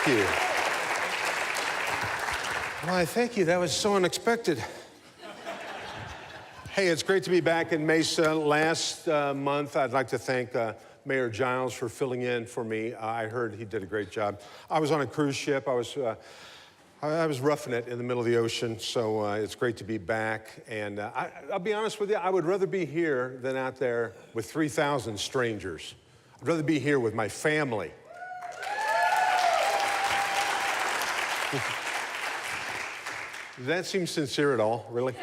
Thank you. Why, thank you. That was so unexpected. Hey, it's great to be back in Mesa. Last month, I'd like to thank Mayor Giles for filling in for me. I heard he did a great job. I was on a cruise ship. I was roughing it in the middle of the ocean, so it's great to be back. And I'll be honest with you, I would rather be here than out there with 3,000 strangers. I'd rather be here with my family. Does that seem sincere at all, really?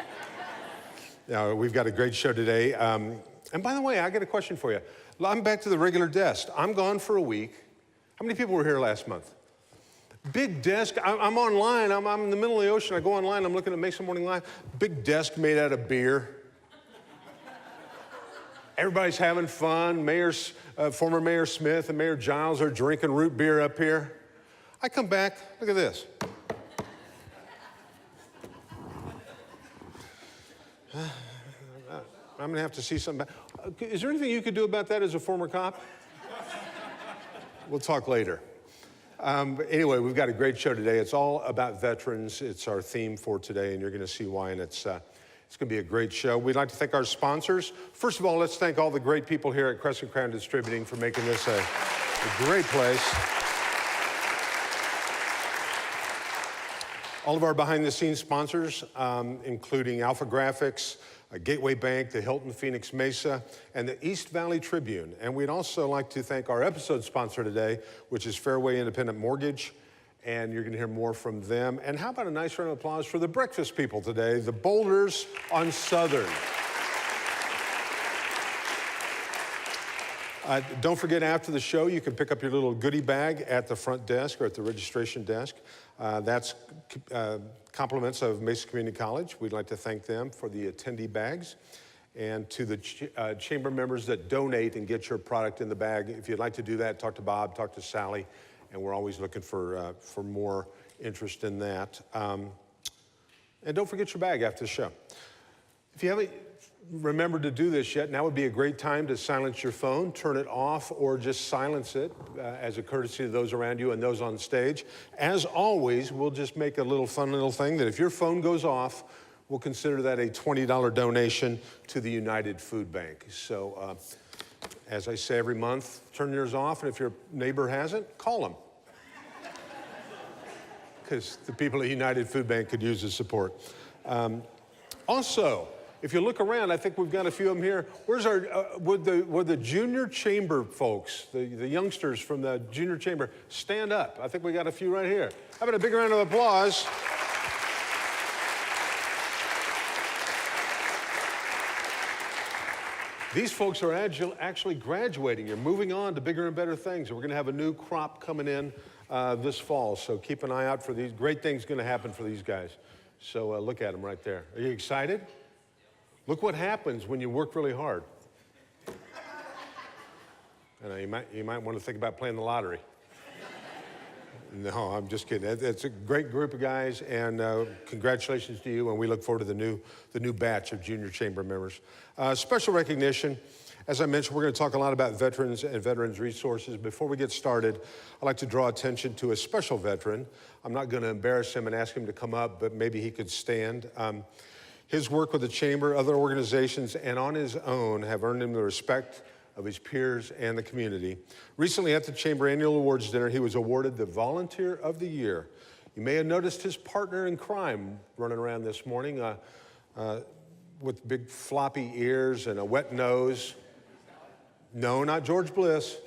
We've got a great show today. And by the way, I got a question for you. I'm back to the regular desk. I'm gone for a week. How many people were here last month? Big desk. I'm online. I'm in the middle of the ocean. I go online. I'm looking at Mesa Morning Live. Big desk made out of beer. Everybody's having fun. Former Mayor Smith and Mayor Giles are drinking root beer up here. I come back. Look at this. I'm going to have to see something. Is there anything you could do about that as a former cop? We'll talk later. Anyway, we've got a great show today. It's all about veterans. It's our theme for today, and you're going to see why, and it's going to be a great show. We'd like to thank our sponsors. First of all, let's thank all the great people here at Crescent Crown Distributing for making this a great place. All of our behind-the-scenes sponsors, including Alpha Graphics, Gateway Bank, the Hilton Phoenix Mesa, and the East Valley Tribune. And we'd also like to thank our episode sponsor today, which is Fairway Independent Mortgage, and you're going to hear more from them. And how about a nice round of applause for the breakfast people today, the Boulders on Southern. Don't forget, after the show, you can pick up your little goodie bag at the front desk or at the registration desk. That's compliments of Mesa Community College. We'd like to thank them for the attendee bags. And to the chamber members that donate and get your product in the bag, if you'd like to do that, talk to Bob, talk to Sally, and we're always looking for more interest in that. And don't forget your bag after the show. If you haven't remembered to do this yet, now would be a great time to silence your phone, turn it off, or just silence it as a courtesy to those around you and those on stage. As always, we'll just make a little fun little thing that if your phone goes off, we'll consider that a $20 donation to the United Food Bank. So, as I say every month, turn yours off, and if your neighbor hasn't, call them. Because the people at United Food Bank could use the support. Also, if you look around, I think we've got a few of them here. Where's our, would the junior chamber folks, the youngsters from the junior chamber, stand up? I think we got a few right here. How about a big round of applause? These folks are actually graduating. You're moving on to bigger and better things. We're going to have a new crop coming in this fall, so keep an eye out for these. Great things going to happen for these guys. So look at them right there. Are you excited? Look what happens when you work really hard. You might want to think about playing the lottery. No, I'm just kidding. It's a great group of guys, and congratulations to you, and we look forward to the new batch of junior chamber members. Special recognition. As I mentioned, we're going to talk a lot about veterans and veterans resources. Before we get started, I'd like to draw attention to a special veteran. I'm not going to embarrass him and ask him to come up, but maybe he could stand. His work with the Chamber, other organizations, and on his own have earned him the respect of his peers and the community. Recently at the Chamber Annual Awards Dinner, he was awarded the Volunteer of the Year. You may have noticed his partner in crime running around this morning with big floppy ears and a wet nose. No, not George Bliss.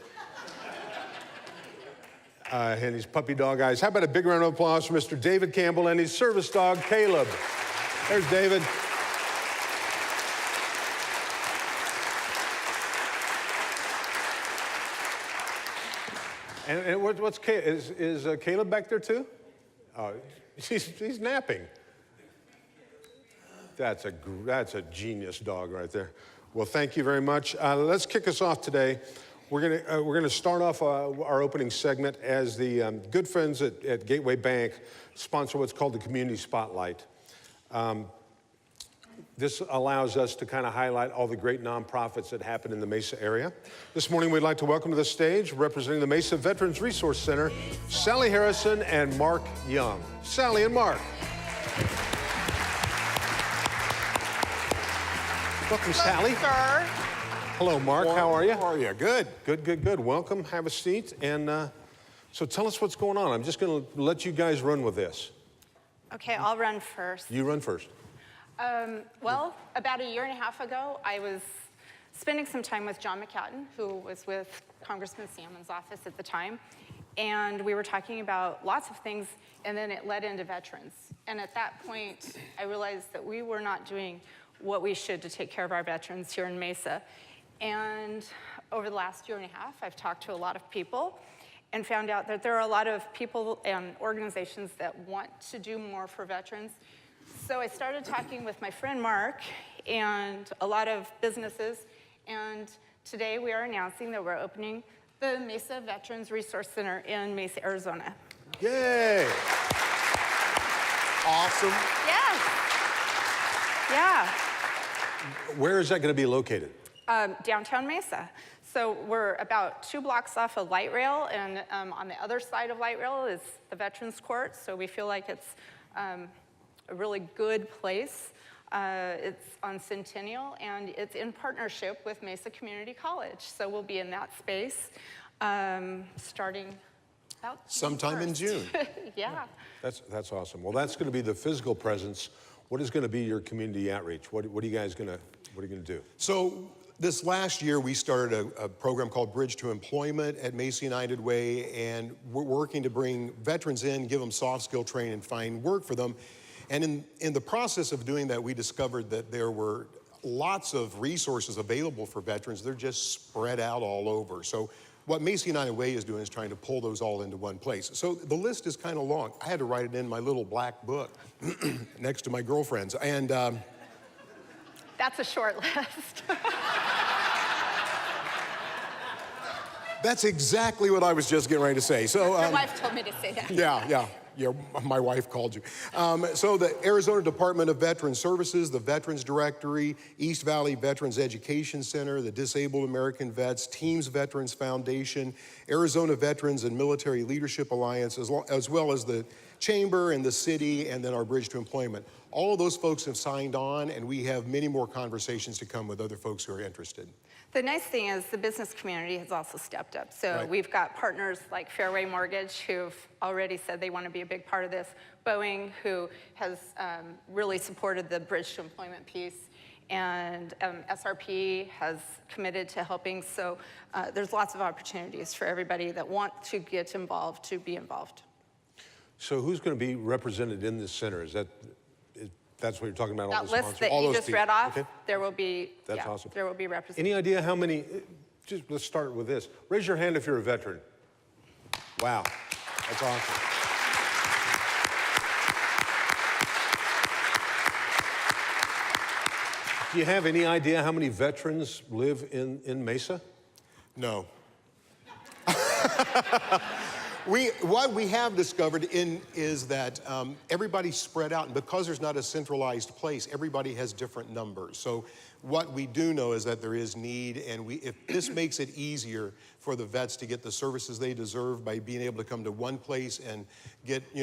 And his puppy dog eyes. How about a big round of applause for Mr. David Campbell and his service dog, Caleb. There's David. And what's Caleb? Is Caleb back there too? He's napping. That's a genius dog right there. Well, thank you very much. Let's kick us off today. We're gonna start off our opening segment as the good friends at Gateway Bank sponsor what's called the Community Spotlight. This allows us to kind of highlight all the great nonprofits that happen in the Mesa area. This morning, we'd like to welcome to the stage, representing the Mesa Veterans Resource Center, Sally Harrison and Mark Young. Sally and Mark. Welcome, Sally. Sir. Hello, Mark. How are you? How are you? Good. Good. Welcome. Have a seat. And so tell us what's going on. I'm just going to let you guys run with this. Okay, I'll run first. You run first. Well, about a year and a half ago, I was spending some time with John McCatton, who was with Congressman Salmon's office at the time. And we were talking about lots of things, and then it led into veterans. And at that point, I realized that we were not doing what we should to take care of our veterans here in Mesa. And over the last year and a half, I've talked to a lot of people and found out that there are a lot of people and organizations that want to do more for veterans. So I started talking with my friend Mark and a lot of businesses, and today we are announcing that we're opening the Mesa Veterans Resource Center in Mesa, Arizona. Yay! Awesome. Yes. Yeah. Where is that going to be located? Downtown Mesa. So we're about 2 blocks off of Light Rail, and on the other side of Light Rail is the Veterans Court, so we feel like it's a really good place. It's on Centennial, and it's in partnership with Mesa Community College. So we'll be in that space starting about sometime in June. Yeah. That's awesome. Well, that's going to be the physical presence. What is going to be your community outreach? What are you guys going to do? So this last year, we started a program called Bridge to Employment at Mesa United Way, and we're working to bring veterans in, give them soft skill training, and find work for them. And in the process of doing that, we discovered that there were lots of resources available for veterans. They're just spread out all over. So what Mesa United Way is doing is trying to pull those all into one place. So the list is kind of long. I had to write it in my little black book next to my girlfriend's. And That's a short list. that's exactly what I was just getting ready to say. So Your wife told me to say that. Yeah, my wife called you. So the Arizona Department of Veteran Services, the Veterans Directory, East Valley Veterans Education Center, the Disabled American Vets, Teams Veterans Foundation, Arizona Veterans and Military Leadership Alliance, as well as the Chamber and the city, and then our Bridge to Employment. All of those folks have signed on, and we have many more conversations to come with other folks who are interested. The nice thing is the business community has also stepped up. So Right. we've got partners like Fairway Mortgage who've already said they want to be a big part of this. Boeing, who has really supported the Bridge to Employment piece. And SRP has committed to helping. So there's lots of opportunities for everybody that want to get involved to be involved. So who's going to be represented in this center? That's what you're talking about, all That the list sponsors? that All you those just people. read off, Okay. there will be, That's awesome. there will be representation. Any idea how many, just let's start with this. Raise your hand if you're a veteran. Wow, that's awesome. Do you have any idea how many veterans live in Mesa? No. What we have discovered is that everybody's spread out, and because there's not a centralized place, everybody has different numbers. So what we do know is that there is need, and if this makes it easier for the vets to get the services they deserve by being able to come to one place and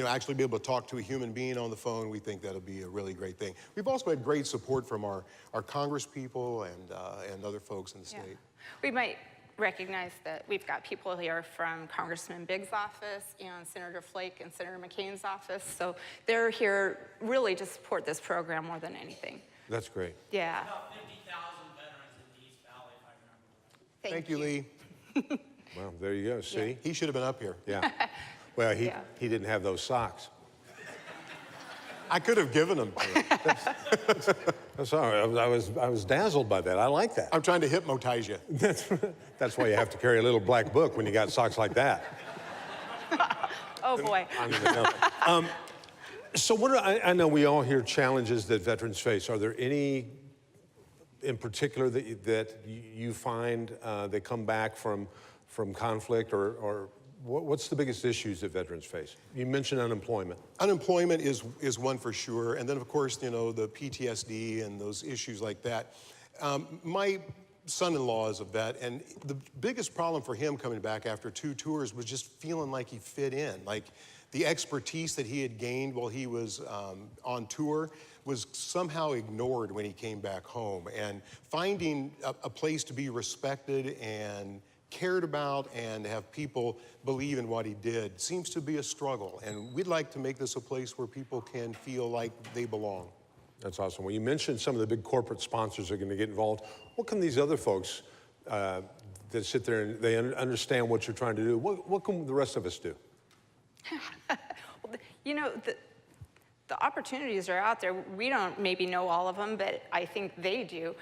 actually be able to talk to a human being on the phone, we think that'll be a really great thing. We've also had great support from our Congress people and other folks in the state. We might recognize that we've got people here from Congressman Biggs' office and Senator Flake and Senator McCain's office. So they're here really to support this program more than anything. That's great. Yeah. About 50,000 veterans in the East Valley, if I remember right. Thank you, Lee. Well, there you go, see? He should have been up here. Yeah. Well, he Yeah. didn't have those socks. I could have given him. That's all right. I was dazzled by that. I like that. I'm trying to hypnotize you. That's why you have to carry a little black book when you got socks like that. Oh, boy. So I know we all hear challenges that veterans face. Are there any in particular that you find that come back from conflict or What's the biggest issues that veterans face? You mentioned unemployment. Unemployment is one for sure, and then of course, you know, the PTSD and those issues like that. My son-in-law is a vet, and the biggest problem for him coming back after 2 tours was just feeling like he fit in. Like the expertise that he had gained while he was on tour was somehow ignored when he came back home. And finding a place to be respected and cared about and have people believe in what he did seems to be a struggle. And we'd like to make this a place where people can feel like they belong. That's awesome. Well, you mentioned some of the big corporate sponsors are going to get involved. What can these other folks that sit there and they understand what you're trying to do, what can the rest of us do? Well, you know, the opportunities are out there. We don't maybe know all of them, but I think they do.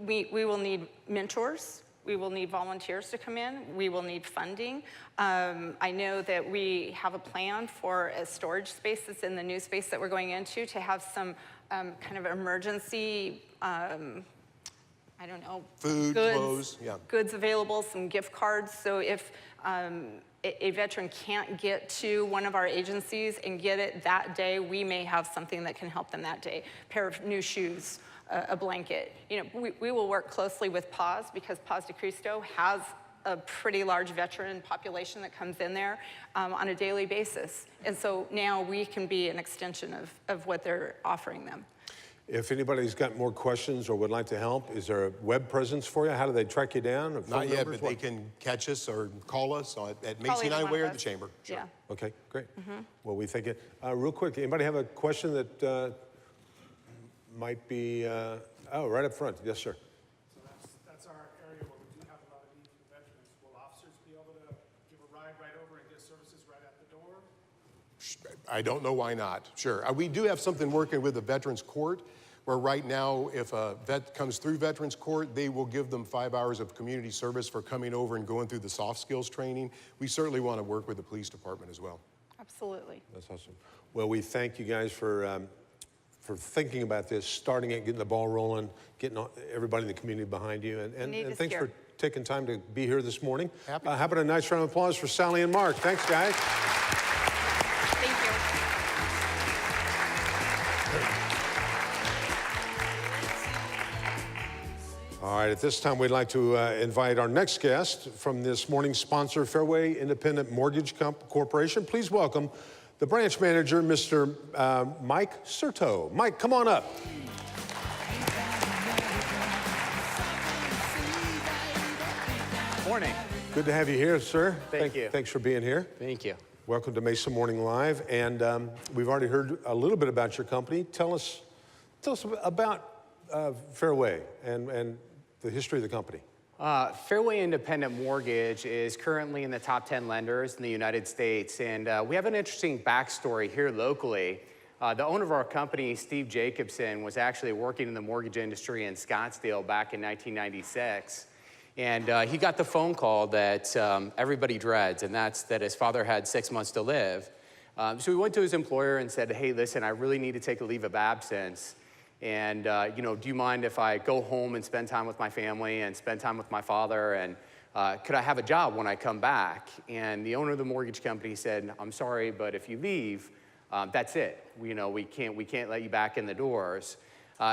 We will need mentors. We will need volunteers to come in. We will need funding. I know that we have a plan for a storage space that's in the new space that we're going into to have some kind of emergency, I don't know, Food, clothes, yeah. Goods available, some gift cards. So if a veteran can't get to one of our agencies and get it that day, we may have something that can help them that day. A pair of new shoes, a blanket. You know, we will work closely with PAWS because PAWS de Cristo has a pretty large veteran population that comes in there on a daily basis. And so now we can be an extension of what they're offering them. If anybody's got more questions or would like to help, is there a web presence for you? How do they track you down? Not yet, but they can catch us or call us at Call Macy either United one Way of or the us. Chamber. Sure. Yeah. Okay, great. Well, we thank you. Real quick, anybody have a question that might be, oh, right up front. Yes, sir. So that's our area where we do have a lot of need for veterans. Will officers be able to give a ride right over and get services right at the door? I don't know why not. Sure. We do have something working with the Veterans Court, where right now, if a vet comes through Veterans Court, they will give them 5 hours of community service for coming over and going through the soft skills training. We certainly want to work with the police department as well. Absolutely. That's awesome. Well, we thank you guys for thinking about this, starting it, getting the ball rolling, getting everybody in the community behind you. And need to thanks steer. for taking time to be here this morning. Happy. How about a nice round of applause for Sally and Mark? Thanks, guys. Thank you. All right, at this time, we'd like to invite our next guest from this morning's sponsor, Fairway Independent Mortgage Corporation. Please welcome the branch manager, Mr. Mike Serto. Mike, come on up. Morning. Good to have you here, sir. Thank you. Thanks for being here. Thank you. Welcome to Mesa Morning Live. And we've already heard a little bit about your company. Tell us about Fairway and the history of the company. Fairway Independent Mortgage is currently in the top 10 lenders in the United States, and we have an interesting backstory here locally. The owner of our company, Steve Jacobson, was actually working in the mortgage industry in Scottsdale back in 1996, and he got the phone call that everybody dreads, and that's that his father had 6 months to live. So he went to his employer and said, hey, listen, I really need to take a leave of absence. And, do you mind if I go home and spend time with my family and spend time with my father? And could I have a job when I come back? And the owner of the mortgage company said, I'm sorry, but if you leave, that's it. We can't let you back in the doors.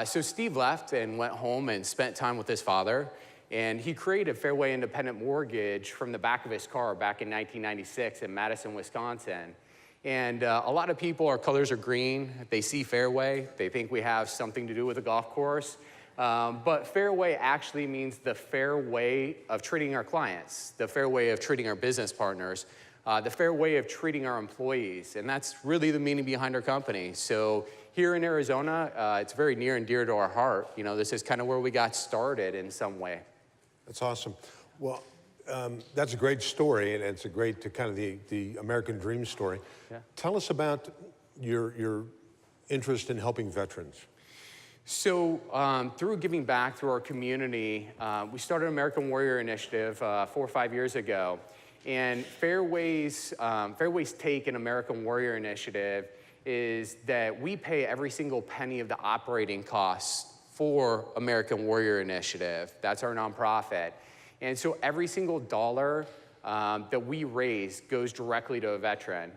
So Steve left and went home and spent time with his father. And he created Fairway Independent Mortgage from the back of his car back in 1996 in Madison, Wisconsin. And a lot of people, our colors are green. They see Fairway. They think we have something to do with a golf course. But Fairway actually means the fair way of treating our clients, the fair way of treating our business partners, the fair way of treating our employees. And that's really the meaning behind our company. So here in Arizona, it's very near and dear to our heart. This is kind of where we got started in some way. That's awesome. Well, that's a great story, and it's a great kind of the American dream story. Yeah. Tell us about your interest in helping veterans. So through giving back through our community, we started an American Warrior Initiative 4 or 5 years ago. And Fairway's take in American Warrior Initiative is that we pay every single penny of the operating costs for American Warrior Initiative. That's our nonprofit. And so every single dollar that we raise goes directly to a veteran.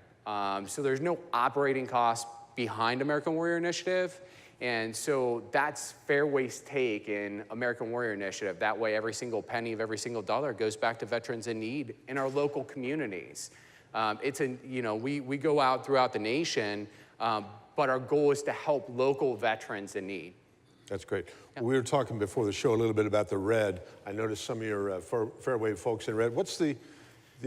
So there's no operating cost behind American Warrior Initiative. And so that's Fairway's take in American Warrior Initiative. That way, every single penny of every single dollar goes back to veterans in need in our local communities. We go out throughout the nation, but our goal is to help local veterans in need. That's great. We were talking before the show a little bit about the red. I noticed some of your Fairway folks in red. What's the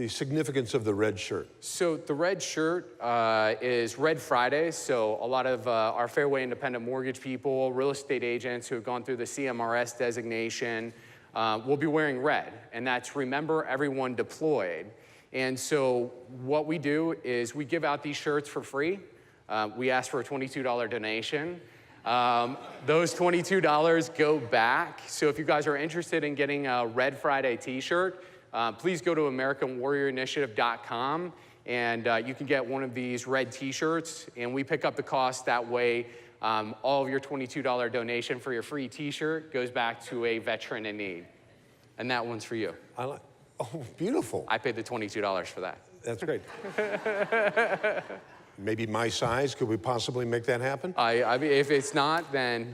significance of the red shirt? So the red shirt is Red Friday. So a lot of our Fairway independent mortgage people, real estate agents who have gone through the CMRS designation will be wearing red. And that's Remember Everyone Deployed. And so what we do is we give out these shirts for free. We ask for a $22 donation. Those $22 go back. So if you guys are interested in getting a Red Friday t-shirt, please go to AmericanWarriorInitiative.com and you can get one of these red t-shirts, and we pick up the cost. That way, all of your $22 donation for your free t-shirt goes back to a veteran in need. And that one's for you. Oh, beautiful. I paid the $22 for that. That's great. Maybe my size, could we possibly make that happen? I mean, if it's not, then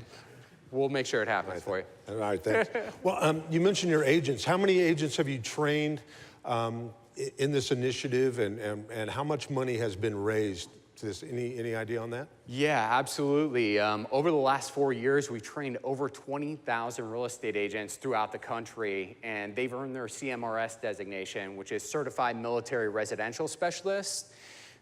we'll make sure it happens for you. All right, thanks. Well, you mentioned your agents. How many agents have you trained in this initiative, and how much money has been raised to this? Any idea on that? Yeah, absolutely. Over the last 4 years, we've trained over 20,000 real estate agents throughout the country, and they've earned their CMRS designation, which is Certified Military Residential Specialist.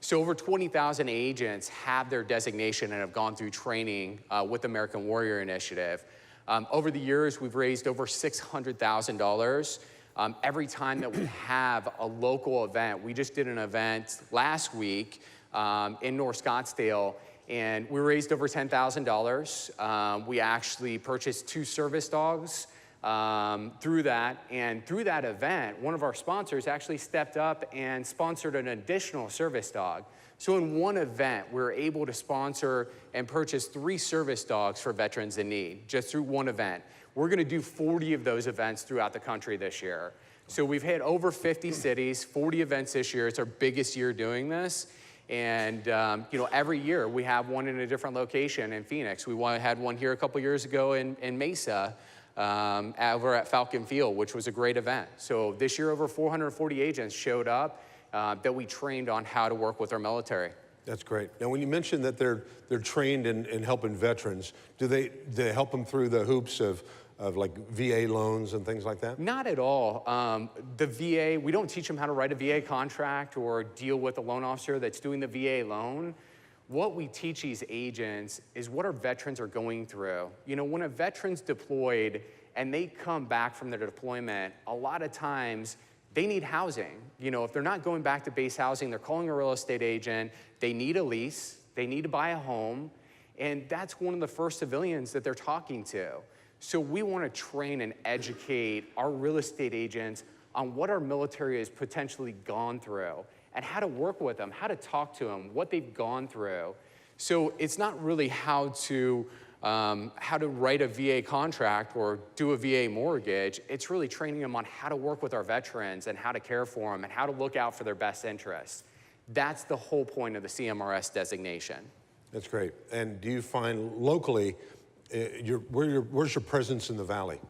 So over 20,000 agents have their designation and have gone through training with American Warrior Initiative. Over the years, we've raised over $600,000. Every time that we have a local event, we just did an event last week in North Scottsdale, and we raised over $10,000. We actually purchased 2 service dogs through that. And through that event, one of our sponsors actually stepped up and sponsored an additional service dog. So in one event, we were able to sponsor and purchase 3 service dogs for veterans in need, just through one event. We're gonna do 40 of those events throughout the country this year. So we've hit over 50 cities, 40 events this year. It's our biggest year doing this. And every year we have one in a different location in Phoenix. We had one here a couple years ago in Mesa, over at Falcon Field, which was a great event. So this year, over 440 agents showed up that we trained on how to work with our military. That's great. Now, when you mentioned that they're trained in helping veterans, do they help them through the hoops of like VA loans and things like that? Not at all. The VA, we don't teach them how to write a VA contract or deal with a loan officer that's doing the VA loan. What we teach these agents is what our veterans are going through. You know, when a veteran's deployed and they come back from their deployment, a lot of times they need housing. You know, if they're not going back to base housing, they're calling a real estate agent, they need a lease, they need to buy a home, and that's one of the first civilians that they're talking to. So we want to train and educate our real estate agents on what our military has potentially gone through and how to work with them, how to talk to them, what they've gone through. So it's not really how to write a VA contract or do a VA mortgage. It's really training them on how to work with our veterans and how to care for them and how to look out for their best interests. That's the whole point of the CMRS designation. That's great. And do you find locally, where's your presence in the Valley?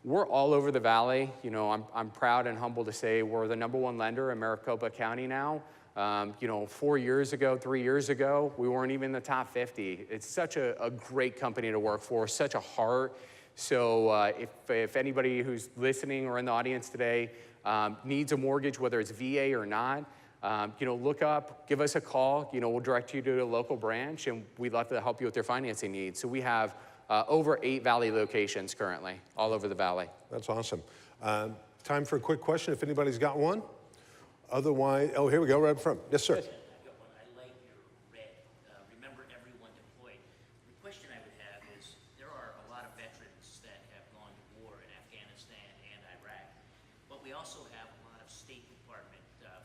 We're all over the Valley. You know, I'm proud and humble to say we're the #1 lender in Maricopa County now. 4 years ago, 3 years ago, we weren't even in the top 50. It's such a great company to work for, such a heart. So if anybody who's listening or in the audience today needs a mortgage, whether it's VA or not, look up, give us a call. We'll direct you to a local branch, and we'd love to help you with your financing needs. So we have over 8 Valley locations currently, all over the Valley. That's awesome. Time for a quick question, if anybody's got one. Otherwise, oh, here we go, right up front. Yes, sir. I got one. I like your red. Remember everyone deployed. The question I would have is, there are a lot of veterans that have gone to war in Afghanistan and Iraq, but we also have a lot of State Department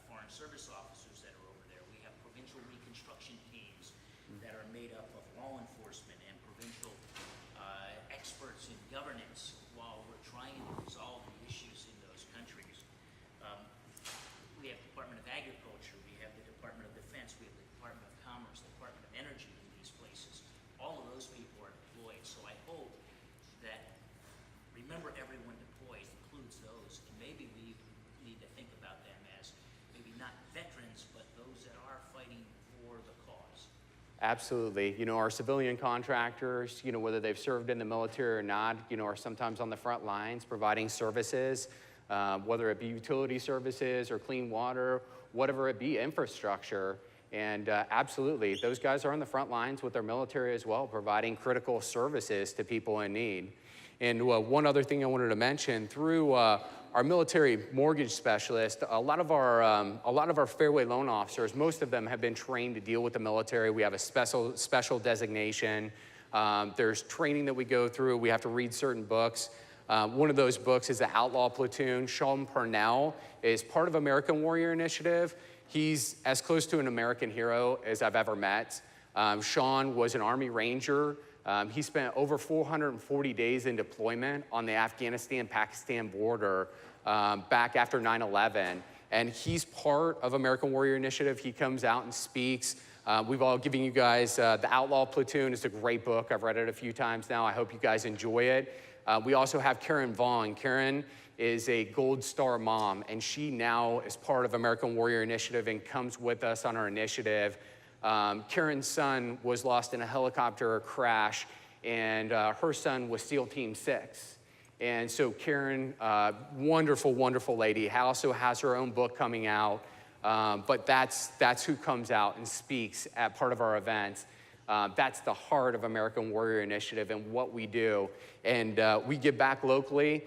Foreign Service officers that are over there. We have provincial reconstruction teams that are made up of law enforcement and provincial experts in governance while we're trying to resolve the issues in those countries. we have Department of Agriculture, we have the Department of Defense, we have the Department of Commerce, the Department of Energy in these places. All of those people are deployed, so I hope that remember everyone deployed includes those, and maybe we need to think about them as maybe not veterans, but those that are fighting for the cause. Absolutely. You know, our civilian contractors, you know, whether they've served in the military or not, you know, are sometimes on the front lines providing services, whether it be utility services or clean water, whatever it be, infrastructure. And absolutely, those guys are on the front lines with their military as well, providing critical services to people in need. And one other thing I wanted to mention, through our military mortgage specialist, a lot of our fairway loan officers, most of them have been trained to deal with the military. We have a special designation. There's training that we go through. We have to read certain books. One of those books is The Outlaw Platoon. Sean Parnell is part of American Warrior Initiative. He's as close to an American hero as I've ever met. Sean was an Army Ranger. He spent over 440 days in deployment on the Afghanistan-Pakistan border back after 9/11. And he's part of American Warrior Initiative. He comes out and speaks. We've all given you guys The Outlaw Platoon. It's a great book. I've read it a few times now. I hope you guys enjoy it. We also have Karen Vaughn. Karen is a Gold Star mom, and she now is part of American Warrior Initiative and comes with us on our initiative. Karen's son was lost in a helicopter crash, and her son was SEAL Team 6. And so Karen, wonderful, wonderful lady, also has her own book coming out, but that's who comes out and speaks at part of our events. That's the heart of American Warrior Initiative and what we do. And we give back locally.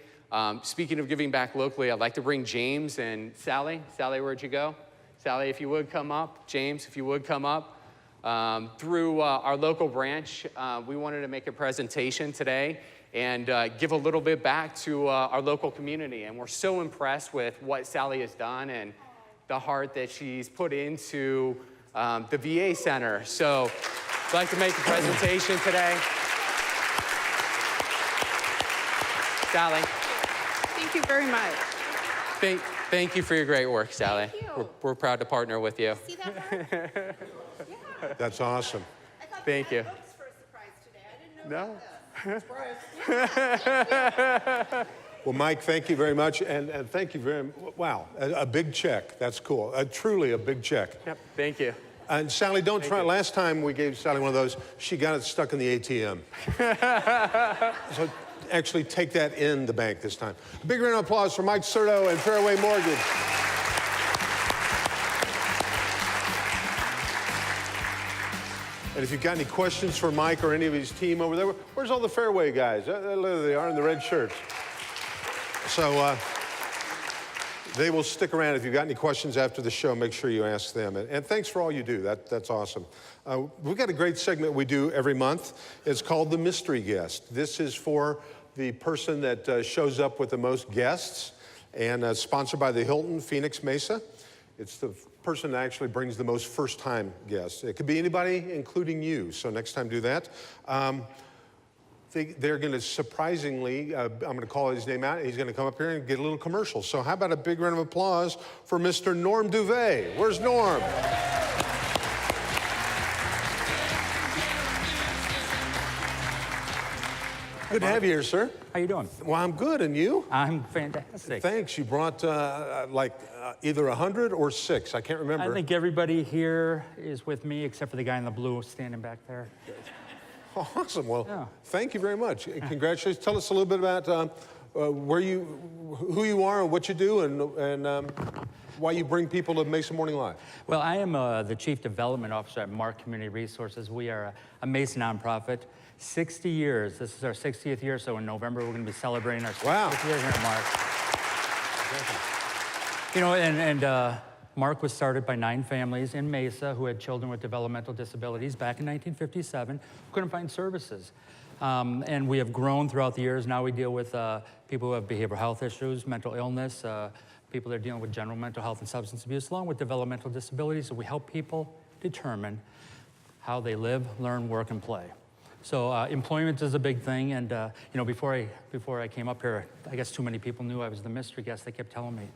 Speaking of giving back locally, I'd like to bring James and Sally. Sally, where'd you go? Sally, if you would come up. James, if you would come up. Through our local branch, we wanted to make a presentation today and give a little bit back to our local community. And we're so impressed with what Sally has done and the heart that she's put into the VA Center. So I'd like to make a presentation today. Sally. Thank you very much. Thank you for your great work, Sally. Thank you. We're proud to partner with you. See that, Mark? Yeah. That's awesome. I thought Thank we you. had books for a surprise today. I didn't know No. about this. Well, Mike, thank you very much, and thank you very much. Wow, a big check. That's cool. Truly a big check. Yep, thank you. And Sally, don't try. Last time we gave Sally one of those, she got it stuck in the ATM. So actually take that in the bank this time. A big round of applause for Mike Serto and Fairway Mortgage. And if you've got any questions for Mike or any of his team over there, where's all the Fairway guys? There they are in the red shirts. So they will stick around. If you've got any questions after the show, make sure you ask them. And thanks for all you do. That's awesome. We've got a great segment we do every month. It's called the Mystery Guest. This is for the person that shows up with the most guests, and sponsored by the Hilton Phoenix Mesa. It's the person that actually brings the most first-time guests. It could be anybody, including you. So next time, do that. They're going to surprisingly, I'm going to call his name out, and he's going to come up here and get a little commercial. So how about a big round of applause for Mr. Norm Duvet? Where's Norm? Good to have you here, sir. How you doing? Well, I'm good, and you? I'm fantastic. Thanks. You brought either 100 or 6. I can't remember. I think everybody here is with me except for the guy in the blue standing back there. Awesome. Well, Yeah. thank you very much. Congratulations. Tell us a little bit about who you are and what you do, and why you bring people to Mesa Morning Live. Well, I am the Chief Development Officer at Mark Community Resources. We are a Mesa nonprofit. 60 years. This is our 60th year, so in November we're going to be celebrating our 60th year here at Mark. You know, and Mark was started by 9 families in Mesa who had children with developmental disabilities back in 1957, who couldn't find services. And we have grown throughout the years. Now we deal with people who have behavioral health issues, mental illness, people that are dealing with general mental health and substance abuse, along with developmental disabilities. So we help people determine how they live, learn, work, and play. So employment is a big thing, and you know, before I came up here, I guess too many people knew I was the mystery guest. They kept telling me,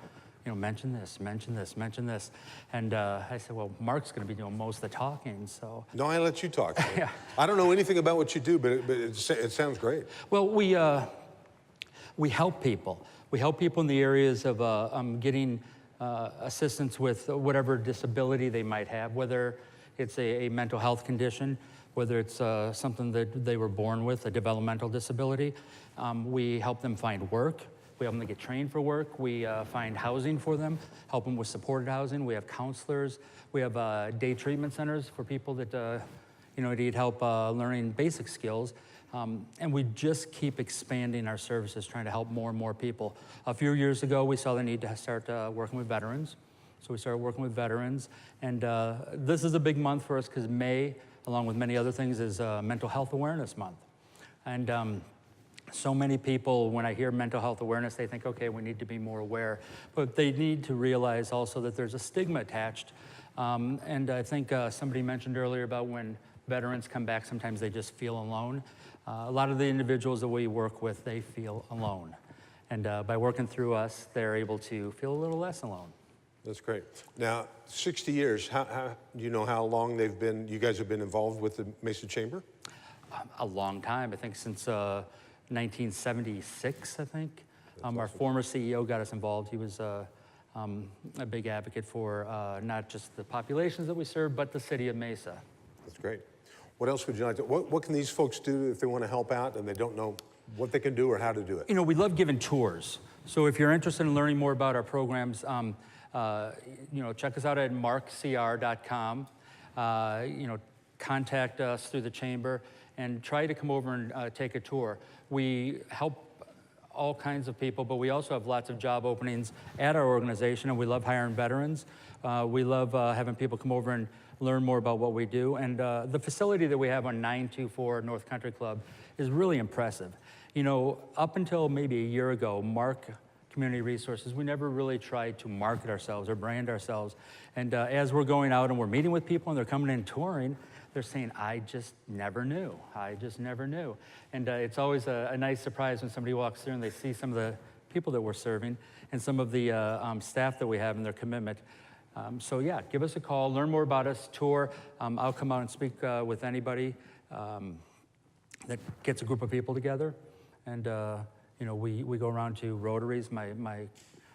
mention this, mention this, mention this. And I said, well, Mark's going to be doing most of the talking, so. No, I let you talk. Yeah. I don't know anything about what you do, but it sounds great. Well, we help people. We help people in the areas of getting assistance with whatever disability they might have, whether it's a mental health condition, whether it's something that they were born with, a developmental disability. We help them find work. We help them to get trained for work. We find housing for them, help them with supported housing. We have counselors. We have day treatment centers for people that need help learning basic skills. And we just keep expanding our services, trying to help more and more people. A few years ago, we saw the need to start working with veterans. So we started working with veterans. And this is a big month for us because May, along with many other things, is Mental Health Awareness Month. And so many people, when I hear mental health awareness, they think, okay, we need to be more aware. But they need to realize also that there's a stigma attached. And I think somebody mentioned earlier about when veterans come back, sometimes they just feel alone. A lot of the individuals that we work with, they feel alone. And by working through us, they're able to feel a little less alone. That's great. Now, 60 years, how do you know how long you guys have been involved with the Mesa Chamber? A long time, I think since 1976, I think. Our former CEO got us involved. He was a big advocate for not just the populations that we serve, but the city of Mesa. That's great. What else would you like to, what can these folks do if they want to help out and they don't know what they can do or how to do it? We love giving tours. So if you're interested in learning more about our programs, check us out at markcr.com. Contact us through the chamber and try to come over and take a tour. We help all kinds of people, but we also have lots of job openings at our organization, and we love hiring veterans. We love having people come over and learn more about what we do. And the facility that we have on 924 North Country Club is really impressive. Up until maybe a year ago, Mark Community Resources, we never really tried to market ourselves or brand ourselves. And as we're going out and we're meeting with people and they're coming in touring, they're saying, I just never knew. I just never knew. And it's always a nice surprise when somebody walks through and they see some of the people that we're serving and some of the staff that we have and their commitment. So yeah, give us a call, learn more about us, tour. I'll come out and speak with anybody that gets a group of people together. And we go around to Rotaries. My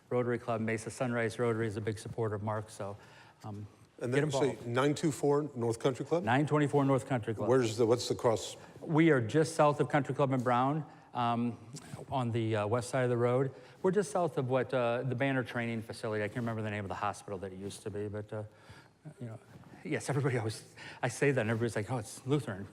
Rotary Club, Mesa Sunrise Rotary, is a big supporter of Mark, so And get then involved. say 924 North Country Club? 924 North Country Club. What's the cross? We are just south of Country Club in Brown, on the west side of the road. We're just south of what the Banner Training Facility. I can't remember the name of the hospital that it used to be, but yes, everybody always, I say that and everybody's like, oh, it's Lutheran.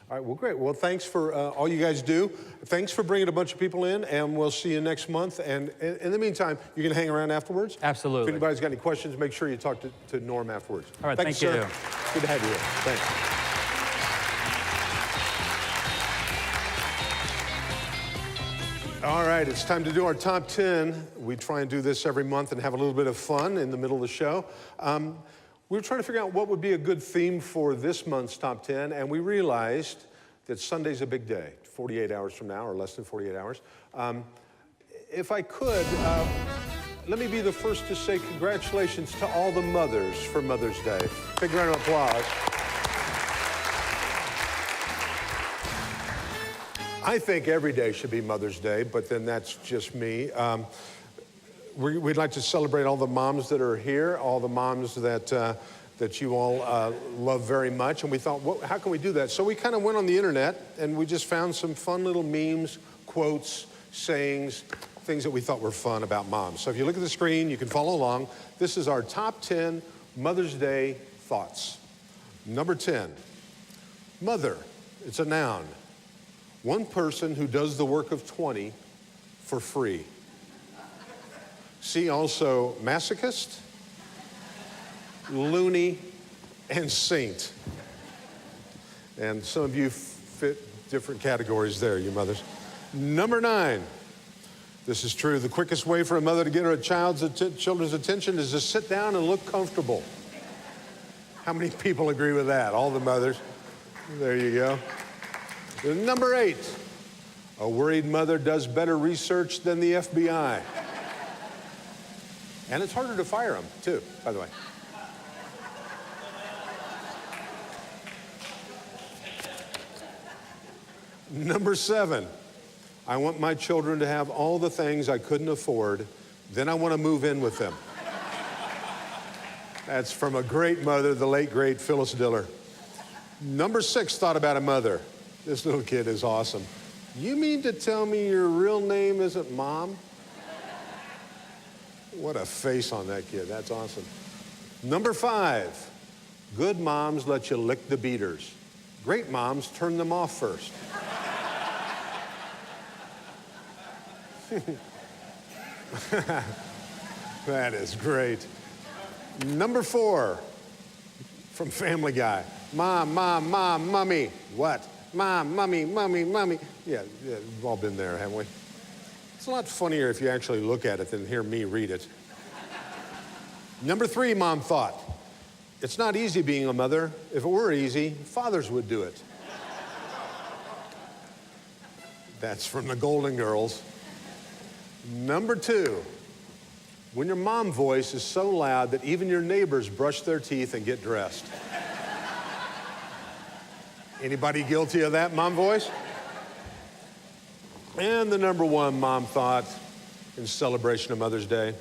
All right, well, great. Well, thanks for all you guys do. Thanks for bringing a bunch of people in, and we'll see you next month. And in the meantime, you can hang around afterwards? Absolutely. If anybody's got any questions, make sure you talk to Norm afterwards. All right, Thanks, thank you. sir. Good to have you here. Thanks. All right, it's time to do our top 10. We try and do this every month and have a little bit of fun in the middle of the show. We were trying to figure out what would be a good theme for this month's top 10, and we realized that Sunday's a big day, 48 hours from now, or less than 48 hours. If I could, let me be the first to say congratulations to all the mothers for Mother's Day. Big round of applause. I think every day should be Mother's Day, but then that's just me. We'd like to celebrate all the moms that are here, all the moms that you all love very much. And we thought, how can we do that? So we kind of went on the internet and we just found some fun little memes, quotes, sayings, things that we thought were fun about moms. So if you look at the screen, you can follow along. This is our top 10 Mother's Day thoughts. Number 10, mother, it's a noun. One person who does the work of 20 for free. See also masochist, loony, and saint. And some of you fit different categories there, you mothers. Number 9, this is true. The quickest way for a mother to get her children's attention is to sit down and look comfortable. How many people agree with that? All the mothers. There you go. Number 8, a worried mother does better research than the FBI. And it's harder to fire them, too, by the way. Number 7, I want my children to have all the things I couldn't afford, then I want to move in with them. That's from a great mother, the late, great Phyllis Diller. Number 6 thought about a mother. This little kid is awesome. You mean to tell me your real name isn't Mom? What a face on that kid. That's awesome. Number 5, good moms let you lick the beaters. Great moms turn them off first. That is great. Number 4, from Family Guy. Mom, mom, mom, mummy. What? Mom, mummy, mummy, mummy. Yeah, we've all been there, haven't we? It's a lot funnier if you actually look at it than hear me read it. Number 3, Mom thought, it's not easy being a mother. If it were easy, fathers would do it. That's from the Golden Girls. Number 2, when your mom voice is so loud that even your neighbors brush their teeth and get dressed. Anybody guilty of that mom voice? And the number 1 mom thought in celebration of Mother's Day,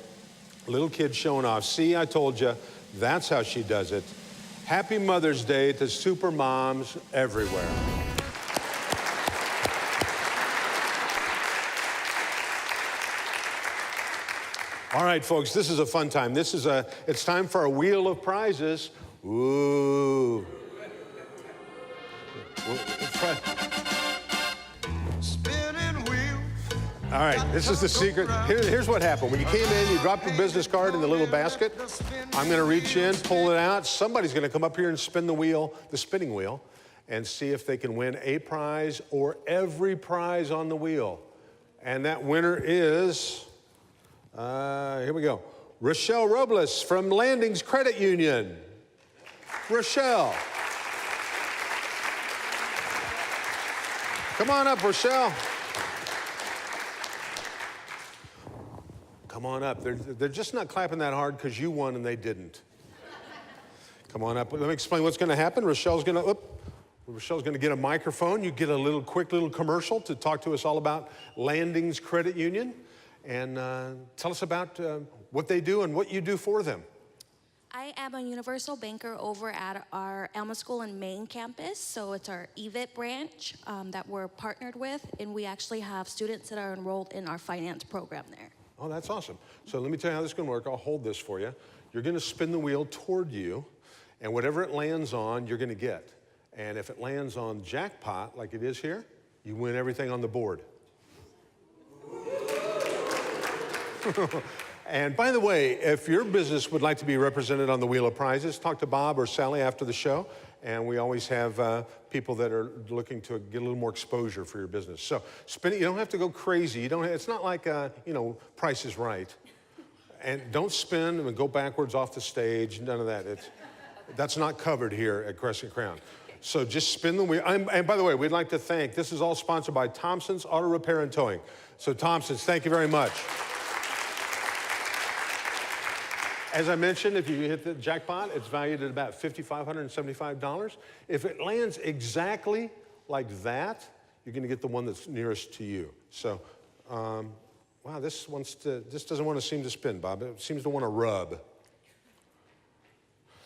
little kid showing off. See, I told you, that's how she does it. Happy Mother's Day to super moms everywhere. All right, folks, this is a fun time. It's time for a wheel of prizes. Ooh. Spinning wheel. All right, this is the secret. Here's what happened. When you came in, you dropped your business card in the little basket. I'm going to reach in, pull it out. Somebody's going to come up here and spin the wheel, the spinning wheel, and see if they can win a prize or every prize on the wheel. And that winner is, here we go, Rochelle Robles from Landings Credit Union. Rochelle. Come on up, Rochelle. Come on up. They're just not clapping that hard because you won and they didn't. Come on up. Let me explain what's going to happen. Rochelle's going to get a microphone. You get a quick little commercial to talk to us all about Landings Credit Union. And tell us about what they do and what you do for them. I am a universal banker over at our Alma School in Maine campus. So it's our EVIT branch that we're partnered with, and we actually have students that are enrolled in our finance program there. Oh, that's awesome. So let me tell you how this is going to work. I'll hold this for you. You're going to spin the wheel toward you, and whatever it lands on, you're going to get. And if it lands on jackpot, like it is here, you win everything on the board. And by the way, if your business would like to be represented on the Wheel of Prizes, talk to Bob or Sally after the show. And we always have people that are looking to get a little more exposure for your business. So spin it. You don't have to go crazy. It's not like, Price is Right. And don't spin and go backwards off the stage. None of that. That's not covered here at Crescent Crown. So just spin the wheel. And by the way, we'd like to thank, this is all sponsored by Thompson's Auto Repair and Towing. So Thompson's, thank you very much. As I mentioned, if you hit the jackpot, it's valued at about $5,575. If it lands exactly like that, you're going to get the one that's nearest to you. So, wow, this doesn't want to seem to spin, Bob. It seems to want to rub.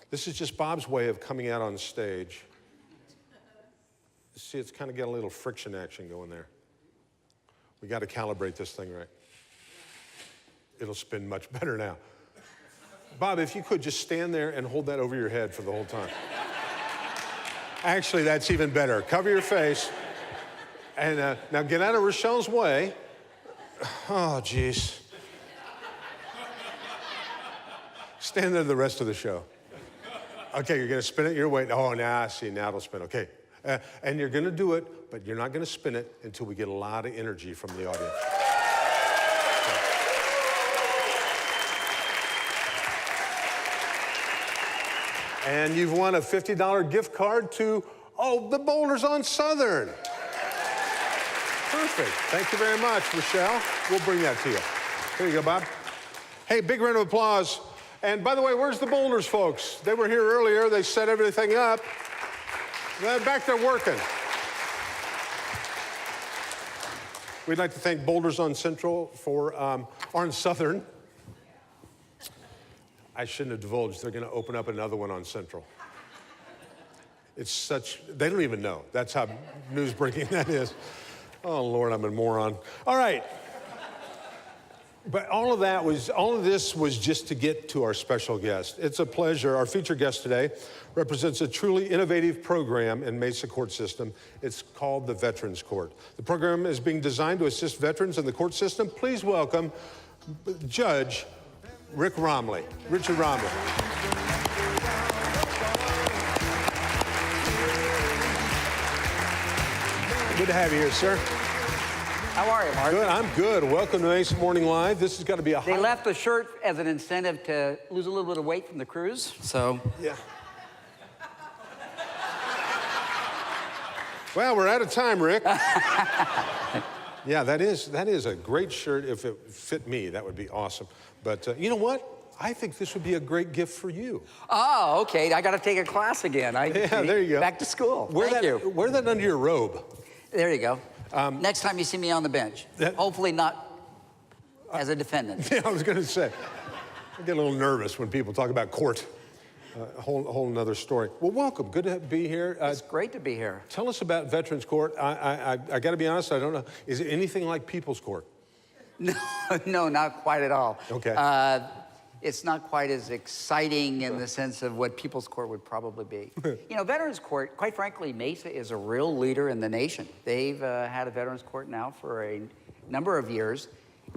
This is just Bob's way of coming out on stage. See, it's kind of got a little friction action going there. We got to calibrate this thing right. It'll spin much better now. Bob, if you could just stand there and hold that over your head for the whole time. Actually, that's even better. Cover your face. And now get out of Rochelle's way. Oh, geez. Stand there the rest of the show. Okay, you're going to spin it your way. Oh, now, see, now it'll spin. Okay. And you're going to do it, but you're not going to spin it until we get a lot of energy from the audience. And you've won a $50 gift card to, the Boulders on Southern. Perfect. Thank you very much, Rochelle. We'll bring that to you. Here you go, Bob. Hey, big round of applause. And by the way, where's the Boulders folks? They were here earlier. They set everything up. They're back there working. We'd like to thank Boulders on Central for, on Southern. I shouldn't have divulged. They're going to open up another one on Central. It's such, they don't even know. That's how news breaking that is. Oh, Lord, I'm a moron. All right. But all of this was just to get to our special guest. It's a pleasure. Our featured guest today represents a truly innovative program in Mesa court system. It's called the Veterans Court. The program is being designed to assist veterans in the court system. Please welcome Judge Richard Romley. Good to have you here, sir. How are you, Mark? Good, I'm good. Welcome to Mesa Morning Live. This has got to be a They left the shirt as an incentive to lose a little bit of weight from the cruise, so. Yeah. Well, we're out of time, Rick. Yeah, that is a great shirt. If it fit me, that would be awesome. But you know what? I think this would be a great gift for you. Oh, okay. I got to take a class again. Yeah, there you go. Back to school. Thank you. Wear that under your robe. There you go. Next time you see me on the bench, hopefully not as a defendant. Yeah, I was going to say. I get a little nervous when people talk about court. A whole another story. Well, welcome. Good to be here. It's great to be here. Tell us about Veterans Court. I got to be honest, I don't know. Is it anything like People's Court? No, not quite at all. Okay. It's not quite as exciting in the sense of what People's Court would probably be. You know, Veterans Court, quite frankly, Mesa is a real leader in the nation. They've had a Veterans Court now for a number of years.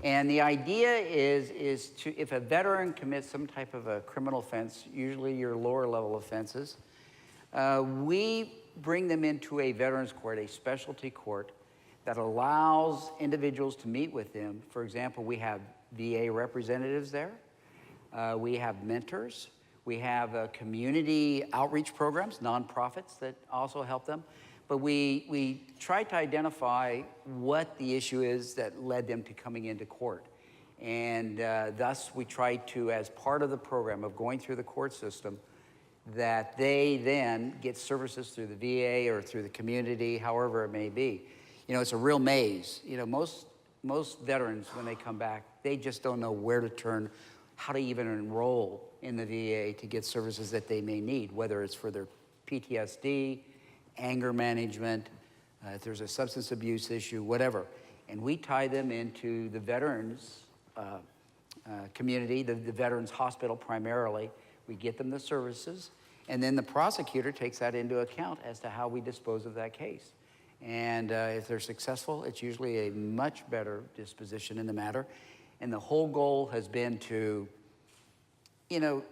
And the idea is to, if a veteran commits some type of a criminal offense, usually your lower level offenses, we bring them into a Veterans Court, a specialty court that allows individuals to meet with them. For example, we have VA representatives there. We have mentors. We have community outreach programs, nonprofits that also help them. But we try to identify what the issue is that led them to coming into court. And thus we try to, as part of the program of going through the court system, that they then get services through the VA or through the community, however it may be. You know, it's a real maze. You know, most veterans, when they come back, they just don't know where to turn, how to even enroll in the VA to get services that they may need, whether it's for their PTSD, anger management, if there's a substance abuse issue, whatever. And we tie them into the veterans community, the veterans hospital primarily. We get them the services, and then the prosecutor takes that into account as to how we dispose of that case. And if they're successful, it's usually a much better disposition in the matter. And the whole goal has been to, you know,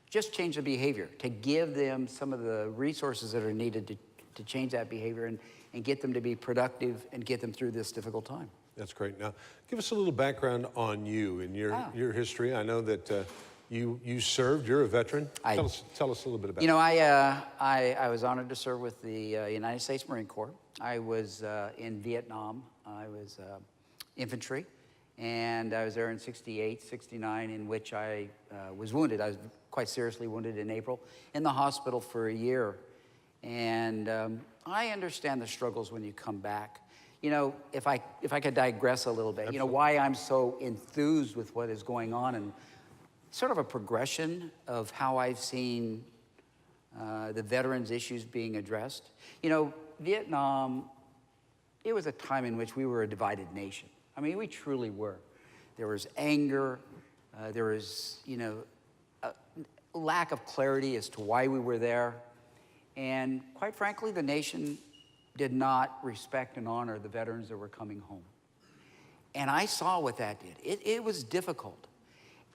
just change the behavior, to give them some of the resources that are needed to change that behavior and get them to be productive and get them through this difficult time. That's great. Now, give us a little background on you and your history. I know that you served, you're a veteran. Tell us a little bit about it. You know, I was honored to serve with the United States Marine Corps. I was in Vietnam. I was infantry. And I was there in 68, 69, in which I was wounded. I was quite seriously wounded in April, in the hospital for a year. And I understand the struggles when you come back. You know, if I could digress a little bit, Absolutely. You know, why I'm so enthused with what is going on and sort of a progression of how I've seen the veterans' issues being addressed. You know, Vietnam, it was a time in which we were a divided nation. I mean, we truly were. There was anger. There was, you know, a lack of clarity as to why we were there. And quite frankly, the nation did not respect and honor the veterans that were coming home. And I saw what that did. It was difficult.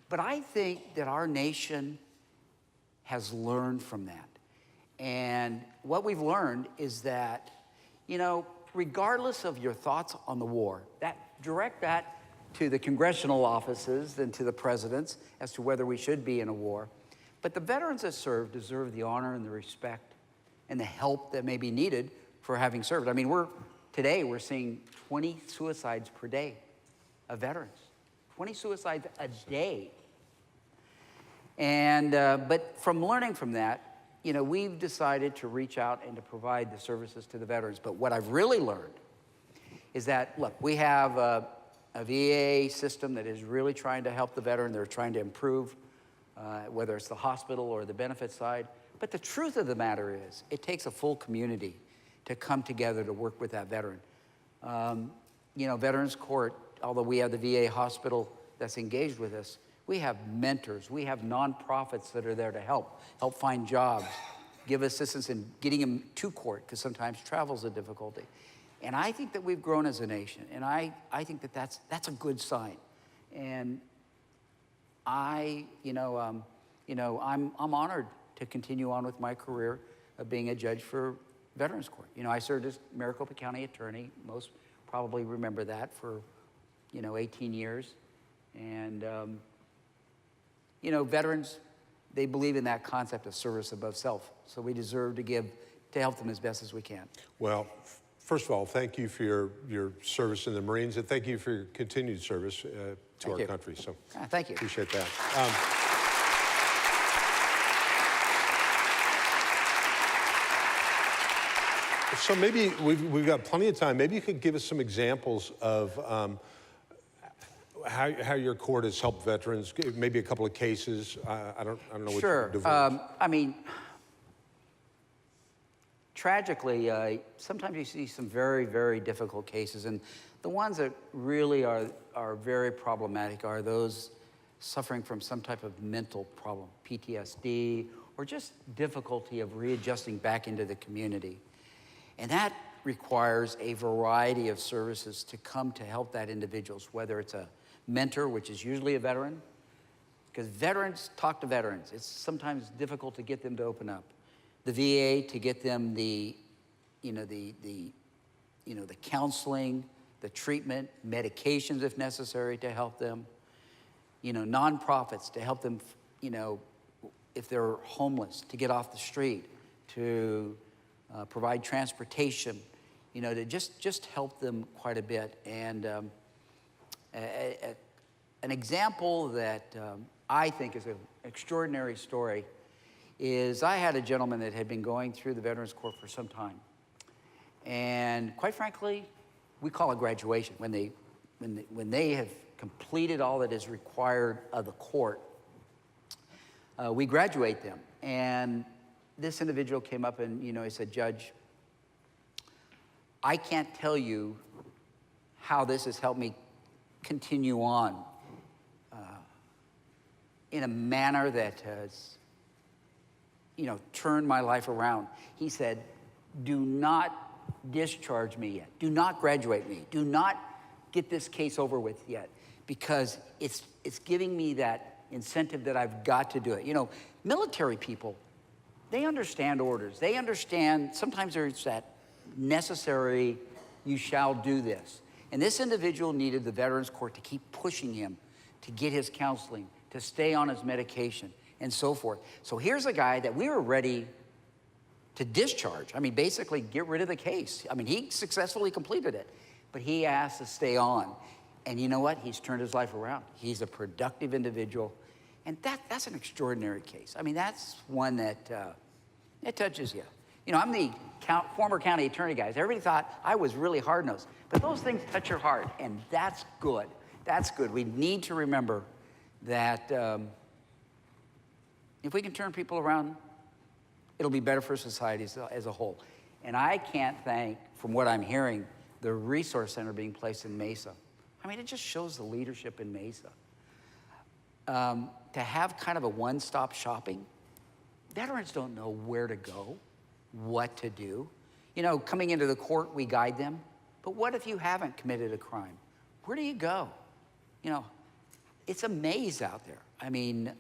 But I think that our nation has learned from that. And what we've learned is that, you know, regardless of your thoughts on the war, direct that to the congressional offices and to the presidents as to whether we should be in a war. But the veterans that serve deserve the honor and the respect and the help that may be needed for having served. I mean, today we're seeing 20 suicides per day of veterans. 20 suicides a day And, but from learning from that, you know, we've decided to reach out and to provide the services to the veterans. But what I've really learned is that, look, we have a VA system that is really trying to help the veteran. They're trying to improve, whether it's the hospital or the benefit side. But the truth of the matter is, it takes a full community to come together to work with that veteran. You know, Veterans Court, although we have the VA hospital that's engaged with us, we have mentors, we have nonprofits that are there to help find jobs, give assistance in getting them to court, because sometimes travel's a difficulty. And I think that we've grown as a nation, and I think that that's a good sign. And I'm honored to continue on with my career of being a judge for Veterans Court. You know, I served as Maricopa County attorney. Most probably remember that for, 18 years. And, veterans, they believe in that concept of service above self. So we deserve to help them as best as we can. Well, first of all, thank you for your service in the Marines, and thank you for your continued service to our country. So thank you. Appreciate that. So maybe we've got plenty of time. Maybe you could give us some examples of how your court has helped veterans. Maybe a couple of cases. I don't know what Sure. you divulge. Tragically, sometimes you see some very, very difficult cases, and the ones that really are very problematic are those suffering from some type of mental problem, PTSD, or just difficulty of readjusting back into the community. And that requires a variety of services to come to help that individuals, whether it's a mentor, which is usually a veteran, because veterans talk to veterans. It's sometimes difficult to get them to open up. The VA to get them the counseling, the treatment, medications if necessary to help them. Nonprofits to help them, if they're homeless, to get off the street, to provide transportation, to just help them quite a bit. And an example that I think is an extraordinary story is I had a gentleman that had been going through the Veterans Court for some time. And quite frankly, we call it graduation. When they have completed all that is required of the court, we graduate them. And this individual came up and, he said, "Judge, I can't tell you how this has helped me continue on in a manner that has, turned my life around." He said, "Do not discharge me yet. Do not graduate me. Do not get this case over with yet, because it's giving me that incentive that I've got to do it." Military people, they understand orders. They understand sometimes there's that necessary, you shall do this. And this individual needed the Veterans Court to keep pushing him to get his counseling, to stay on his medication, and so forth. So here's a guy that we were ready to discharge. Basically get rid of the case. He successfully completed it, but he asked to stay on. And you know what? He's turned his life around. He's a productive individual. And that's an extraordinary case. That's one that it touches you. I'm the former county attorney, guys. Everybody thought I was really hard-nosed. But those things touch your heart, and that's good. That's good. We need to remember that if we can turn people around, it'll be better for society as a whole. And I can't thank, from what I'm hearing, the resource center being placed in Mesa. It just shows the leadership in Mesa. To have kind of a one-stop shopping, veterans don't know where to go, what to do. Coming into the court, we guide them. But what if you haven't committed a crime? Where do you go? It's a maze out there. I've been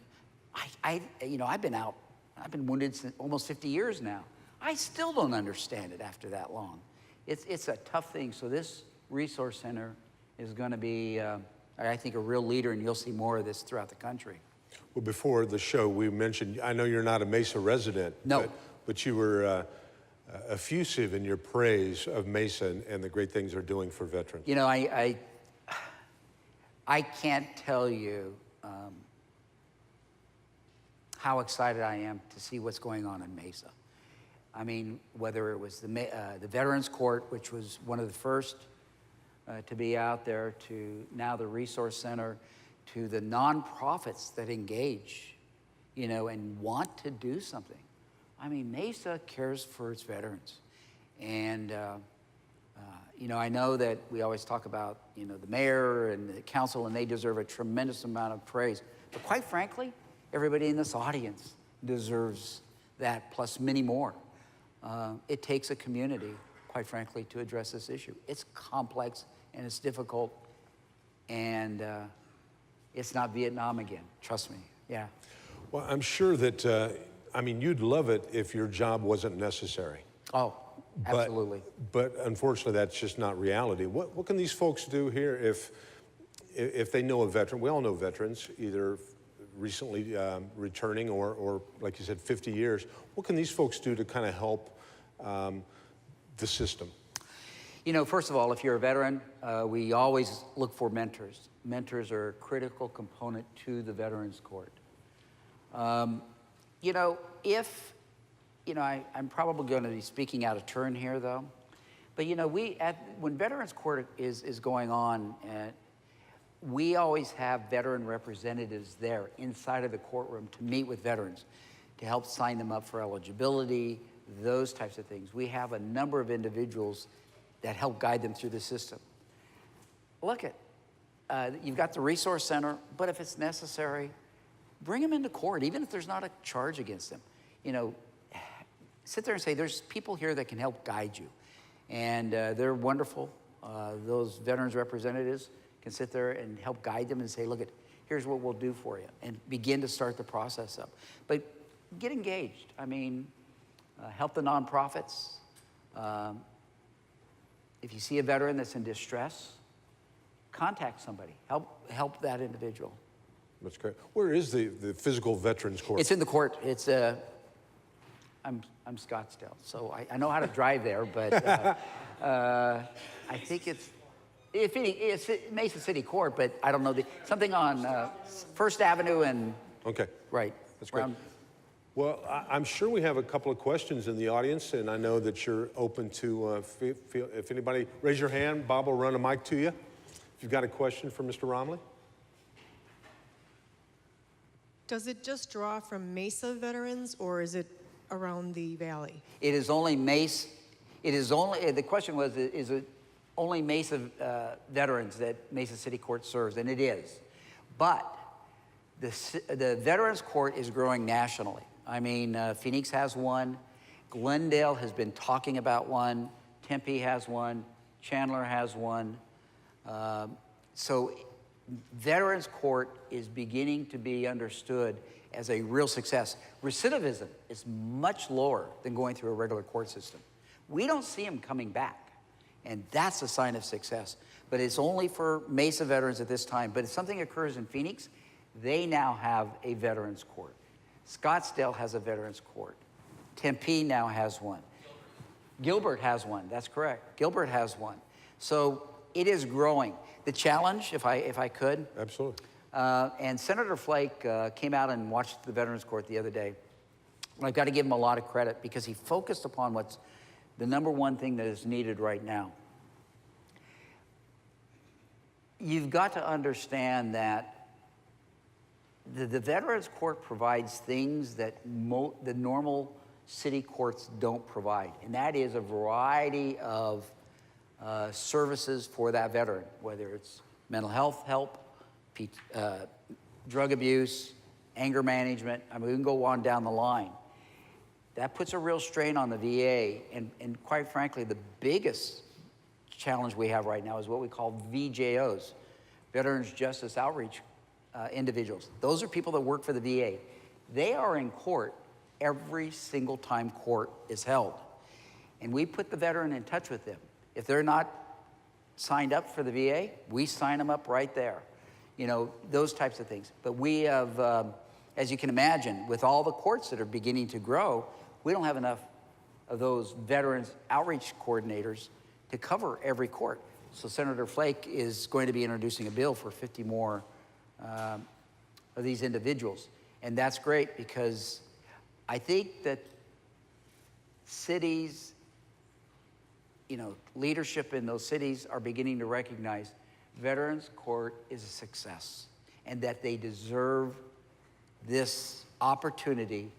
out. I've been wounded since almost 50 years now. I still don't understand it after that long. It's a tough thing. So this resource center is going to be, I think, a real leader, and you'll see more of this throughout the country. Well, before the show, we mentioned, I know you're not a Mesa resident. No. But you were effusive in your praise of Mesa and the great things they're doing for veterans. I can't tell you how excited I am to see what's going on in Mesa. I mean, whether it was the Veterans Court, which was one of the first to be out there, to now the Resource Center, to the nonprofits that engage, you know, and want to do something. I mean, Mesa cares for its veterans. And, you know, I know that we always talk about, you know, the mayor and the council, and they deserve a tremendous amount of praise. But quite frankly, everybody in this audience deserves that, plus many more. It takes a community, quite frankly, to address this issue. It's complex and it's difficult, and it's not Vietnam again, trust me, yeah. Well, I'm sure that, I mean, you'd love it if your job wasn't necessary. Oh, absolutely. But unfortunately, that's just not reality. What can these folks do here if they know a veteran? We all know veterans, either recently returning or, like you said, 50 years. What can these folks do to kind of help the system? You know, first of all, if you're a veteran, we always look for mentors. Mentors are a critical component to the Veterans Court. You know, I'm probably going to be speaking out of turn here, though. But, you know, when Veterans Court is going on, we always have veteran representatives there inside of the courtroom to meet with veterans, to help sign them up for eligibility, those types of things. We have a number of individuals that help guide them through the system. Look you've got the Resource Center, but if it's necessary, bring them into court, even if there's not a charge against them. You know, sit there and say, there's people here that can help guide you. And they're wonderful. Those veterans representatives can sit there and help guide them and say, look, here's what we'll do for you, and begin to start the process up. But get engaged. I mean, help the nonprofits. If you see a veteran that's in distress, contact somebody. Help that individual. That's great. Where is the physical Veterans Court? It's in the court. It's I'm Scottsdale, so I know how to drive there, but I think it's Mesa City Court, but I don't know something on First Avenue and. Okay. Right. That's great. Well, I'm sure we have a couple of questions in the audience, and I know that you're open to, if anybody, raise your hand, Bob will run a mic to you. If you've got a question for Mr. Romley. Does it just draw from Mesa veterans, or is it around the valley? It is only Mesa. It is only, the question was, is it only Mesa veterans that Mesa City Court serves? And it is. But the Veterans Court is growing nationally. I mean, Phoenix has one. Glendale has been talking about one. Tempe has one. Chandler has one. So Veterans Court is beginning to be understood as a real success. Recidivism is much lower than going through a regular court system. We don't see them coming back, and that's a sign of success. But it's only for Mesa veterans at this time. But if something occurs in Phoenix, they now have a Veterans Court. Scottsdale has a Veterans Court. Tempe now has one. Gilbert has one, that's correct. Gilbert has one. So it is growing. The challenge, if I could. Absolutely. And Senator Flake came out and watched the Veterans Court the other day. And I've got to give him a lot of credit because he focused upon what's the number one thing that is needed right now. You've got to understand that the Veterans Court provides things that the normal city courts don't provide, and that is a variety of services for that veteran, whether it's mental health help, drug abuse, anger management. I mean, we can go on down the line. That puts a real strain on the VA, and quite frankly, the biggest challenge we have right now is what we call VJOs, Veterans Justice Outreach individuals. Those are people that work for the VA. They are in court every single time court is held. And we put the veteran in touch with them. If they're not signed up for the VA, we sign them up right there. You know, those types of things. But we have, as you can imagine, with all the courts that are beginning to grow, we don't have enough of those veterans outreach coordinators to cover every court. So Senator Flake is going to be introducing a bill for 50 more of these individuals. And that's great because I think that cities, leadership in those cities are beginning to recognize Veterans Court is a success and that they deserve this opportunity,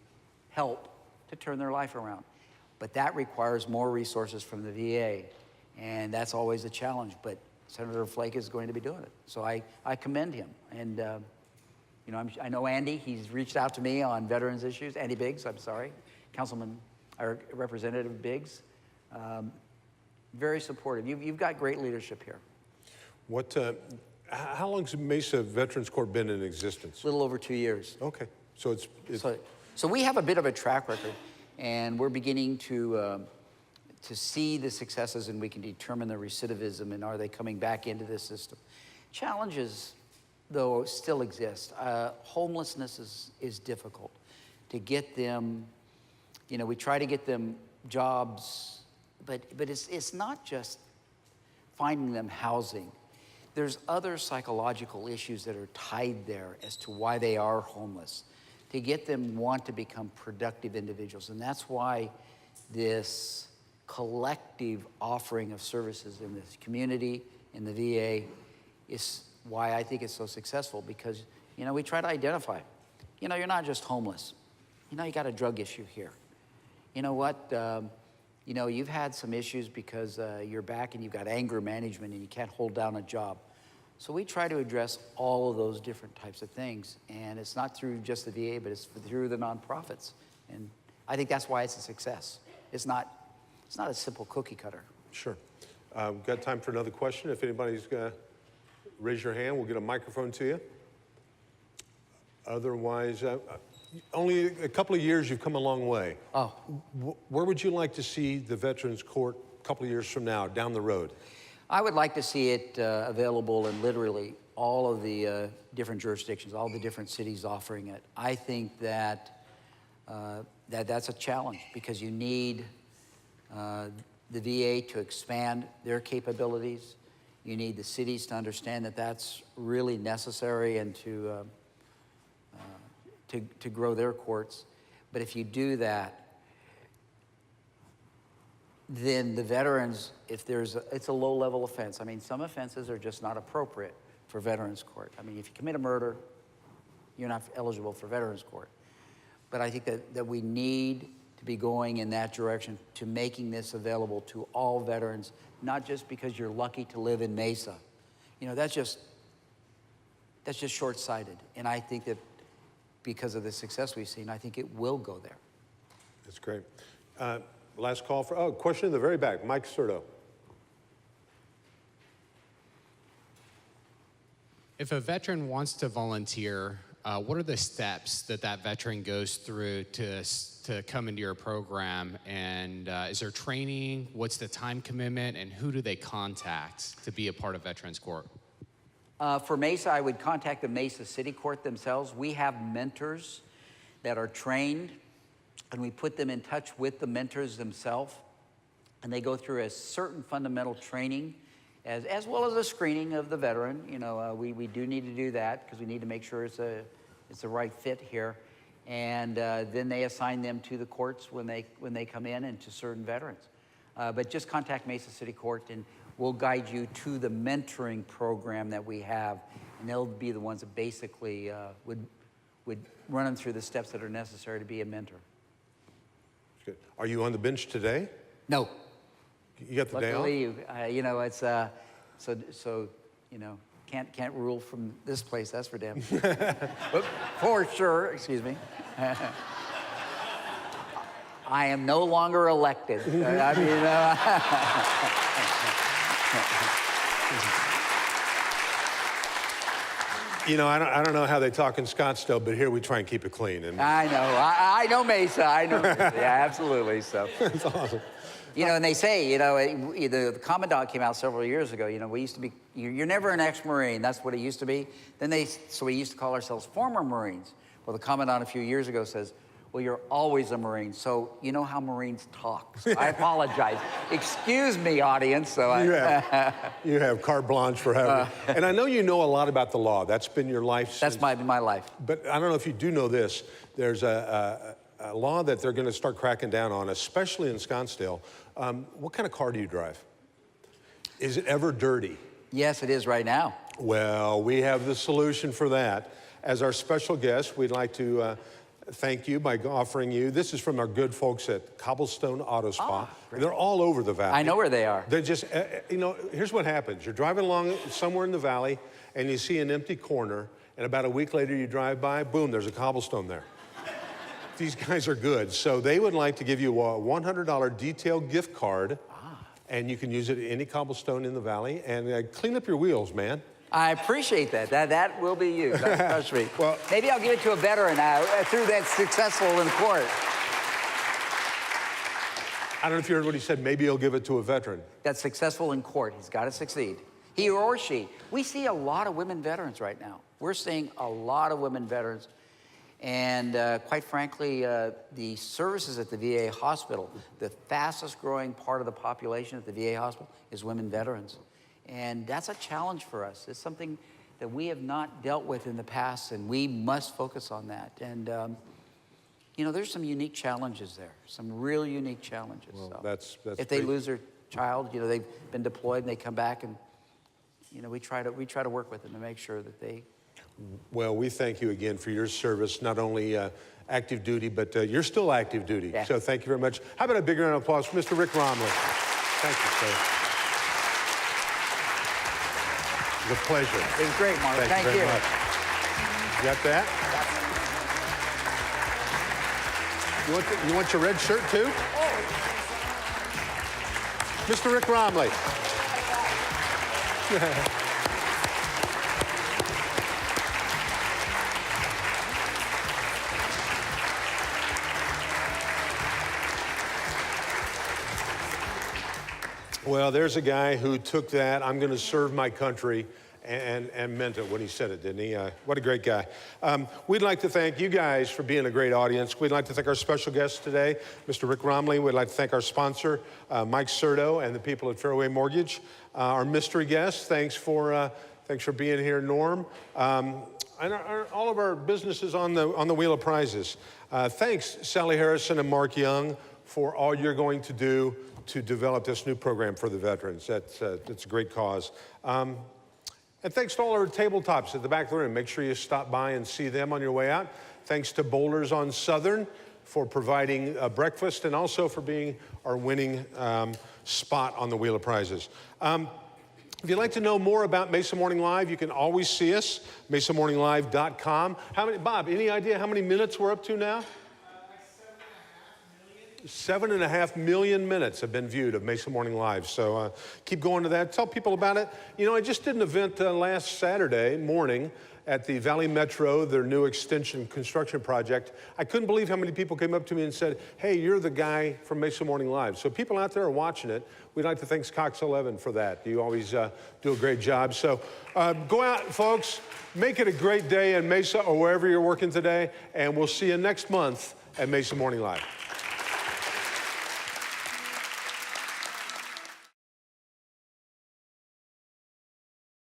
help to turn their life around. But that requires more resources from the VA, and that's always a challenge, but Senator Flake is going to be doing it. So I commend him. And I know Andy, he's reached out to me on veterans issues. Andy Biggs, I'm sorry, or Representative Biggs. Very supportive. You've got great leadership here. How long has Mesa Veterans Court been in existence? A little over 2 years. Okay, so So we have a bit of a track record, and we're beginning to see the successes, and we can determine the recidivism and are they coming back into this system. Challenges, though, still exist. Homelessness is difficult. To get them, we try to get them jobs, but it's not just finding them housing. There's other psychological issues that are tied there as to why they are homeless, to get them want to become productive individuals. And that's why this collective offering of services in this community, in the VA, is why I think it's so successful, because, we try to identify, you're not just homeless. You got a drug issue here. You know what? You've had some issues because you're back and you've got anger management and you can't hold down a job. So we try to address all of those different types of things. And it's not through just the VA, but it's through the nonprofits. And I think that's why it's a success. It's not a simple cookie cutter. Sure. Got time for another question. If anybody's going to raise your hand, we'll get a microphone to you. Otherwise, only a couple of years, you've come a long way. Oh. Where would you like to see the Veterans Court a couple of years from now, down the road? I would like to see it available in literally all of the different jurisdictions, all the different cities offering it. I think that, that's a challenge because you need the VA to expand their capabilities. You need the cities to understand that that's really necessary and to grow their courts. But if you do that, then the veterans, it's a low-level offense. I mean, some offenses are just not appropriate for Veterans Court. I mean, if you commit a murder, you're not eligible for Veterans Court. But I think that we need to be going in that direction to making this available to all veterans, not just because you're lucky to live in Mesa. That's just short-sighted. And I think that because of the success we've seen, I think it will go there. That's great. Last call for, question in the very back, Mike Serto. If a veteran wants to volunteer, what are the steps that veteran goes through to come into your program? And is there training? What's the time commitment? And who do they contact to be a part of Veterans Court? For Mesa, I would contact the Mesa City Court themselves. We have mentors that are trained, and we put them in touch with the mentors themselves, and they go through a certain fundamental training, as well as a screening of the veteran. We do need to do that because we need to make sure it's the right fit here, and then they assign them to the courts when they come in and to certain veterans. But just contact Mesa City Court, and we'll guide you to the mentoring program that we have, and they'll be the ones that basically would run them through the steps that are necessary to be a mentor. Good. Are you on the bench today? No. You got the day off? Luckily, it's can't rule from this place. That's for damn sure. But for sure, excuse me. I am no longer elected. I don't know how they talk in Scottsdale, but here we try and keep it clean. And I know. I know Mesa. I know Mesa. Yeah, absolutely. So. That's awesome. And they say, the Commandant came out several years ago. We used to be, you're never an ex-Marine. That's what it used to be. So we used to call ourselves former Marines. Well, the Commandant a few years ago says, Well, you're always a Marine, so you know how Marines talk. So I apologize. Excuse me, audience. So You have carte blanche for having. And I know you know a lot about the law. That's been your life. That's my life. But I don't know if you do know this. There's a law that they're going to start cracking down on, especially in Scottsdale. What kind of car do you drive? Is it ever dirty? Yes, it is right now. Well, we have the solution for that. As our special guest, we'd like to thank you by offering you. This is from our good folks at Cobblestone Auto Spa. They're all over the valley. I know where they are. They're just, you know, here's what happens. You're driving along somewhere in the valley, and you see an empty corner, and about a week later you drive by, boom, there's a Cobblestone there. These guys are good. So they would like to give you a $100 detail gift card, and you can use it at any Cobblestone in the valley, and clean up your wheels, man. I appreciate that. That will be used. Trust me. Well, maybe I'll give it to a veteran through that successful in court. I don't know if you heard what he said. Maybe he'll give it to a veteran. That's successful in court. He's got to succeed. He or she. We see a lot of women veterans right now. We're seeing a lot of women veterans. And quite frankly, the services at the VA hospital, the fastest growing part of the population at the VA hospital is women veterans. And that's a challenge for us. It's something that we have not dealt with in the past, and we must focus on that. And, you know, there's some unique challenges there, some real unique challenges. Well, so that's if they lose their child, you know, they've been deployed and they come back, and, you know, we try to work with them to make sure that they... Well, we thank you again for your service, not only active duty, but you're still active duty. Yeah. So thank you very much. How about a big round of applause for Mr. Rick Romley? Thank you, sir. It was a pleasure. It was great, Mark. Thank you. you. Very much. You got that? You want your red shirt too? Mr. Rick Romley. Well, there's a guy who took that, I'm going to serve my country, and meant it when he said it, didn't he? What a great guy. We'd like to thank you guys for being a great audience. We'd like to thank our special guest today, Mr. Rick Romley. We'd like to thank our sponsor, Mike Serto, and the people at Fairway Mortgage. Our mystery guest, thanks for being here, Norm. And all of our businesses on the Wheel of Prizes. Thanks, Sally Harrison and Mark Young, for all you're going to do to develop this new program for the veterans. That's a great cause. And thanks to all our tabletops at the back of the room. Make sure you stop by and see them on your way out. Thanks to Boulders on Southern for providing breakfast and also for being our winning spot on the Wheel of Prizes. If you'd like to know more about Mesa Morning Live, you can always see us, mesamorninglive.com. Bob, any idea how many minutes we're up to now? 7.5 million minutes have been viewed of Mesa Morning Live. So keep going to that. Tell people about it. You know, I just did an event last Saturday morning at the Valley Metro, their new extension construction project. I couldn't believe how many people came up to me and said, hey, you're the guy from Mesa Morning Live. So people out there are watching it. We'd like to thank Cox 11 for that. You always do a great job. So go out, folks. Make it a great day in Mesa or wherever you're working today. And we'll see you next month at Mesa Morning Live.